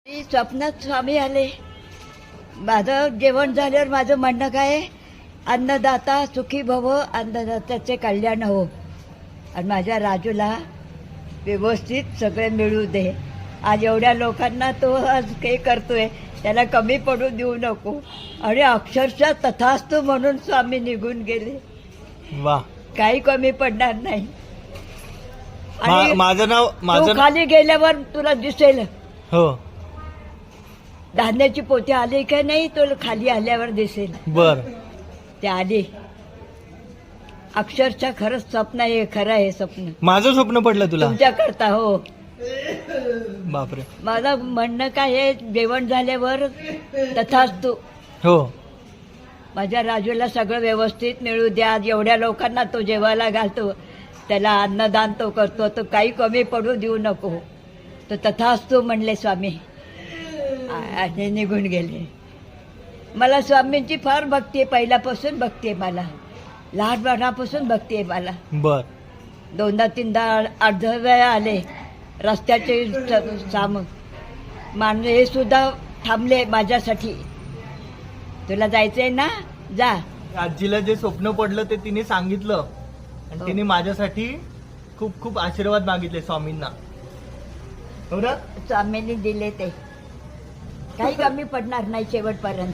स्वप्नात स्वामी आले. माझं जेवण झाल्यावर माझं म्हणणं काय, अन्नदाता सुखी भव, अन्नदात्याचे कल्याण हो. आणि माझ्या राजूला व्यवस्थित सगळे मिळू दे. आज एवढ्या लोकांना तो आज काही करतोय, त्याला कमी पडू देऊ नको. आणि अक्षरशः तथास्तु म्हणून स्वामी निघून गेले. वा, काही कमी पडणार नाही. आणि माझं नाव तू खाली गेल्यावर तुला दिसेल हो. धान्याची पोती आली का नाही, तो खाली आल्यावर दिसेल. बर, ते आली. अक्षरशः खरंच स्वप्न आहे, खरं आहे स्वप्न. माझं स्वप्न पडलं तुला? तुमच्या करता हो. बापरे. माझं म्हणणं काय आहे, जेवण झाल्यावर तथास्तु. हो, माझ्या राजूला सगळं व्यवस्थित मिळू द्या. एवढ्या लोकांना तो जेवायला घालतो, त्याला अन्नदान तो करतो, तो काही कमी पडू देऊ नको. तो तथास्तु म्हणले स्वामी आणि निघून गेले. मला स्वामींची फार भक्ती आहे, पहिल्यापासून भक्ती आहे. मला लहानपणापासून भक्ती आहे मला. बर. दोनदा तीनदा अर्ध वेळा आले रस्त्याचे साम मानव हे सुद्धा थांबले माझ्यासाठी. तुला जायचंय ना, जा. आजीला जे स्वप्न पडलं ते तिने सांगितलं आणि तिने माझ्यासाठी खूप खूप आशीर्वाद मागितले स्वामींना. हो ना? स्वामींनी दिले ते काही कमी पडणार नाही शेवटपर्यंत.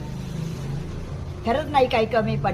खरंच नाही काही कमी पडणार.